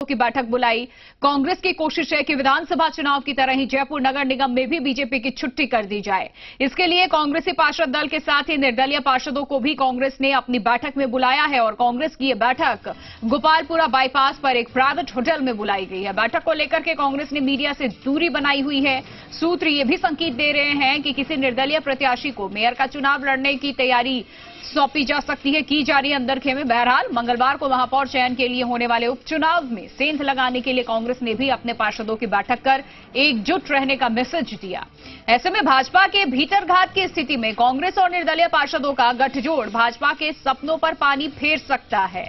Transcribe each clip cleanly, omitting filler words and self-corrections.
की बैठक बुलाई। कांग्रेस की कोशिश है कि विधानसभा चुनाव की तरह ही जयपुर नगर निगम में भी बीजेपी की छुट्टी कर दी जाए। इसके लिए कांग्रेसी पार्षद दल के साथ ही निर्दलीय पार्षदों को भी कांग्रेस ने अपनी बैठक में बुलाया है और कांग्रेस की यह बैठक गोपालपुरा बाईपास पर एक प्राइवेट होटल में बुलाई गई है। बैठक को लेकर के कांग्रेस ने मीडिया से दूरी बनाई हुई है। सूत्र ये भी संकेत दे रहे हैं कि किसी निर्दलीय प्रत्याशी को मेयर का चुनाव लड़ने की तैयारी सौंपी जा सकती है, की जा रही है अंदर खेमे। बहरहाल मंगलवार को महापौर चयन के लिए होने वाले उपचुनाव में सेंध लगाने के लिए कांग्रेस ने भी अपने पार्षदों की बैठक कर एकजुट रहने का मैसेज दिया। ऐसे में भाजपा के भीतरघात की स्थिति में कांग्रेस और निर्दलीय पार्षदों का गठजोड़ भाजपा के सपनों पर पानी फेर सकता है।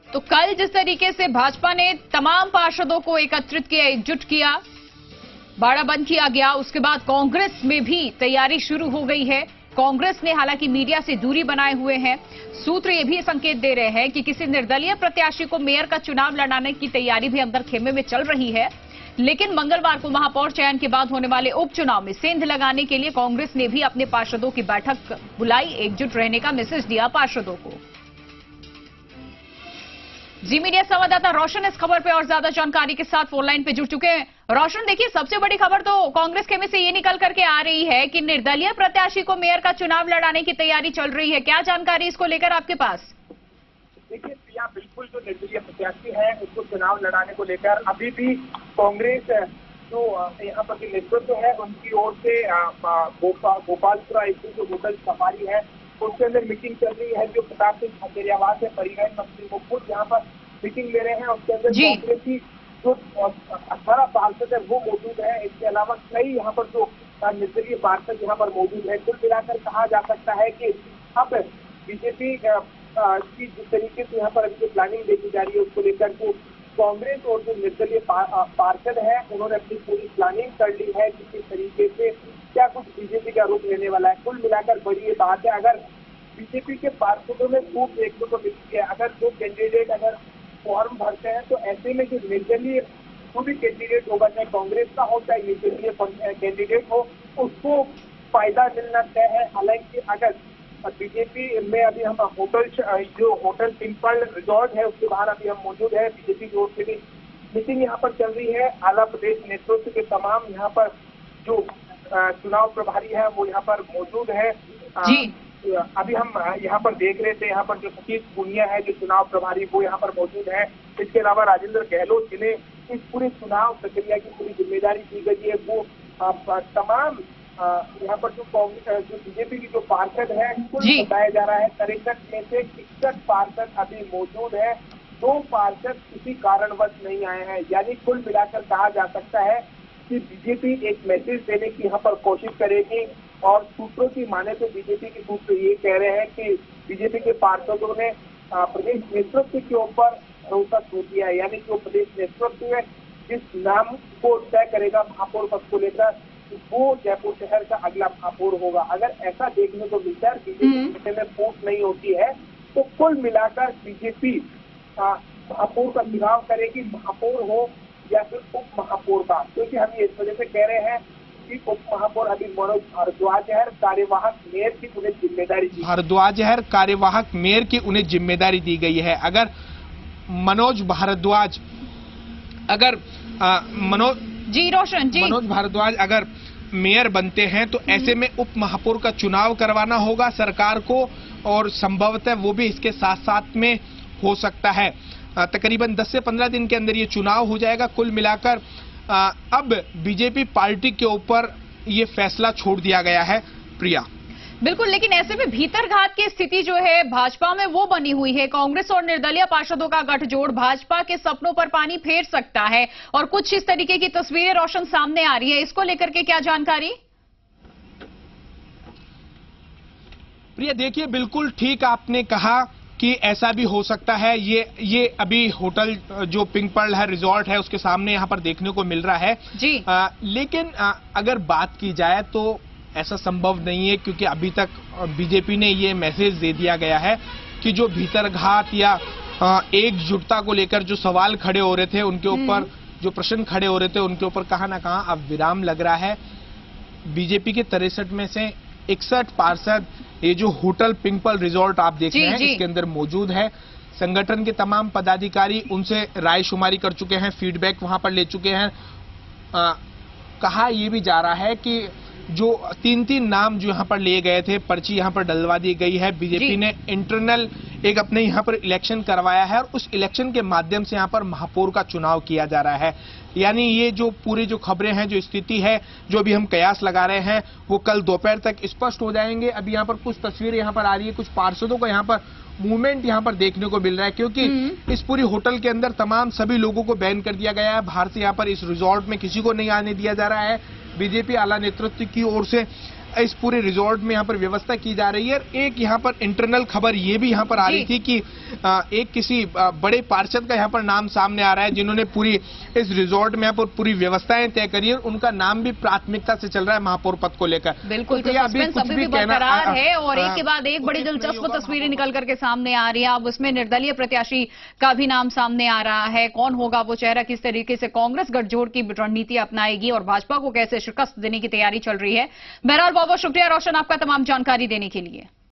तो कल जिस तरीके से भाजपा ने तमाम पार्षदों को एकत्रित किया, एकजुट किया, बाड़ा बंद किया गया, उसके बाद कांग्रेस में भी तैयारी शुरू हो गई है। कांग्रेस ने हालांकि मीडिया से दूरी बनाए हुए हैं। सूत्र ये भी संकेत दे रहे हैं कि किसी निर्दलीय प्रत्याशी को मेयर का चुनाव लड़ाने की तैयारी भी अंदर खेमे में चल रही है। लेकिन मंगलवार को महापौर चयन के बाद होने वाले उपचुनाव में सेंध लगाने के लिए कांग्रेस ने भी अपने पार्षदों की बैठक बुलाई, एकजुट रहने का मैसेज दिया पार्षदों को। जी मीडिया संवाददाता रोशन इस खबर पे और ज्यादा जानकारी के साथ फोन लाइन पे जुड़ चुके हैं। रोशन, देखिए, सबसे बड़ी खबर तो कांग्रेस खेमे से ये निकल करके आ रही है कि निर्दलीय प्रत्याशी को मेयर का चुनाव लड़ाने की तैयारी चल रही है। क्या जानकारी इसको लेकर आपके पास? देखिए प्रिया, बिल्कुल जो निर्दलीय प्रत्याशी है उसको चुनाव लड़ाने को लेकर अभी भी कांग्रेस जो यहाँ पर नेतृत्व है उनकी ओर से गोपालपुरा जो होटल सफारी है उसके अंदर मीटिंग चल रही है। जो प्रताप सिंह खाचरियावास है, परिवहन मंत्री, वो खुद यहाँ पर मीटिंग ले रहे हैं। उसके अंदर कांग्रेस की जो 18 पार्षद है वो मौजूद है। इसके अलावा कई यहाँ पर जो निर्दलीय पार्षद यहाँ पर मौजूद है। कुल मिलाकर कहा जा सकता है कि अब बीजेपी की जिस तरीके से यहाँ पर अभी जो प्लानिंग देखी जा रही है उसको लेकर जो कांग्रेस और जो निर्दलीय पार्षद है उन्होंने अपनी पूरी प्लानिंग कर ली है कि किस तरीके से क्या कुछ बीजेपी का रूप लेने वाला है। कुल मिलाकर बड़ी ये बात है, अगर बीजेपी के पार्षदों में खूब देखने को मिलती है, अगर जो कैंडिडेट अगर फॉर्म भरते हैं तो ऐसे में जो निर्दलीय जो भी कैंडिडेट होगा, चाहे कांग्रेस का हो चाहे निर्दलीय कैंडिडेट हो, उसको फायदा मिलना तय है। हालांकि अगर बीजेपी में अभी हम होटल पिंपल रिजॉर्ट है उसके बाहर अभी हम मौजूद है। बीजेपी की ओर से भी मीटिंग यहाँ पर चल रही है। आला प्रदेश नेतृत्व के तमाम यहाँ पर जो चुनाव प्रभारी है वो यहाँ पर मौजूद है। अभी हम यहाँ पर देख रहे थे, यहाँ पर जो सतीश पूनिया है जो चुनाव प्रभारी वो यहाँ पर मौजूद है। इसके अलावा राजेंद्र गहलोत जिन्हें इस पूरी चुनाव प्रक्रिया की पूरी जिम्मेदारी दी गई है वो तमाम यहाँ पर जो बीजेपी की जो पार्षद है कुल बताया जा रहा है 63 में से 61 पार्षद अभी मौजूद है। 2 पार्षद किसी कारणवश नहीं आए हैं। यानी कुल मिलाकर कहा जा सकता है कि बीजेपी एक मैसेज देने की यहाँ पर कोशिश करेगी। और सूत्रों की माने तो बीजेपी के सूत्र ये कह रहे हैं कि बीजेपी के पार्षदों ने प्रदेश नेतृत्व के ऊपर भरोसा खो दिया है। यानी कि वो प्रदेश नेतृत्व में जिस नाम को तय करेगा महापौर पद को लेकर वो जयपुर शहर का अगला महापौर होगा। अगर ऐसा देखने को मिलता है, बीजेपी में फूट नहीं होती है, तो कुल मिलाकर बीजेपी महापौर का चुनाव करेगी, महापौर हो या फिर उप महापौर का। क्योंकि हम इस वजह से कह रहे हैं कि उप महापौर अभी मनोज भारद्वाज है, कार्यवाहक मेयर की उन्हें जिम्मेदारी दी गई है। अगर मनोज भारद्वाज अगर मेयर बनते हैं तो ऐसे में उप महापौर का चुनाव करवाना होगा सरकार को और संभवतः वो भी इसके साथ साथ में हो सकता है। तकरीबन 10 से 15 दिन के अंदर ये चुनाव हो जाएगा। कुल मिलाकर अब बीजेपी पार्टी के ऊपर ये फैसला छोड़ दिया गया है। प्रिया, बिल्कुल, लेकिन ऐसे में भीतरघात की स्थिति जो है भाजपा में वो बनी हुई है। कांग्रेस और निर्दलीय पार्षदों का गठजोड़ भाजपा के सपनों पर पानी फेर सकता है और कुछ इस तरीके की तस्वीरें रोशन सामने आ रही है। इसको लेकर के क्या जानकारी? प्रिया, देखिए, बिल्कुल ठीक आपने कहा कि ऐसा भी हो सकता है। ये अभी होटल जो पिंक पर्ल है, रिजॉर्ट है, उसके सामने यहाँ पर देखने को मिल रहा है जी। लेकिन अगर बात की जाए तो ऐसा संभव नहीं है, क्योंकि अभी तक बीजेपी ने ये मैसेज दे दिया गया है कि जो भीतरघात या एकजुटता को लेकर जो सवाल खड़े हो रहे थे उनके ऊपर, जो प्रश्न खड़े हो रहे थे उनके ऊपर कहां ना कहां अब विराम लग रहा है। बीजेपी के 63 में से 61 पार्षद ये जो होटल पिंक पर्ल रिजॉर्ट आप देख रहे हैं, जी। इसके अंदर मौजूद है। संगठन के तमाम पदाधिकारी उनसे राय शुमारी कर चुके हैं, फीडबैक वहां पर ले चुके हैं। कहा यह भी जा रहा है कि जो 3-3 नाम जो यहां पर लिए गए थे, पर्ची यहां पर डलवा दी गई है। बीजेपी ने इंटरनल एक अपने यहां पर इलेक्शन करवाया है और उस इलेक्शन के माध्यम से यहां पर महापौर का चुनाव किया जा रहा है। यानी ये जो पूरी जो खबरें हैं, जो स्थिति है, जो अभी हम कयास लगा रहे हैं, वो कल दोपहर तक स्पष्ट हो जाएंगे। अभी यहां पर कुछ तस्वीरें यहां पर आ रही है, कुछ पार्षदों का यहां पर मूवमेंट यहां पर देखने को मिल रहा है, क्योंकि इस पूरी होटल के अंदर तमाम सभी लोगों को बैन कर दिया गया है। बाहर से यहां पर इस रिजॉर्ट में किसी को नहीं आने दिया जा रहा है। बीजेपी आला नेतृत्व की ओर से इस पूरे रिजॉर्ट में यहां पर व्यवस्था की जा रही है। एक यहां पर इंटरनल खबर ये भी यहां पर आ रही थी कि एक किसी बड़े पार्षद का यहां पर नाम सामने आ रहा है, जिन्होंने पूरी इस रिजॉर्ट में यहां पर पूरी व्यवस्थाएं तय करी है। उनका नाम भी प्राथमिकता से चल रहा है महापौर पद को लेकर। बिल्कुल, तो सस्पेंस अभी भी बरकरार है और एक के बाद एक बड़ी दिलचस्प तस्वीरें निकल करके सामने आ रही है। अब उसमें निर्दलीय प्रत्याशी का भी नाम सामने आ रहा है। कौन होगा वो चेहरा, किस तरीके से कांग्रेस गठजोड़ की रणनीति अपनाएगी और भाजपा को कैसे शिकस्त देने की तैयारी चल रही है। बहरहाल बहुत बहुत शुक्रिया रोशन, आपका तमाम जानकारी देने के लिए।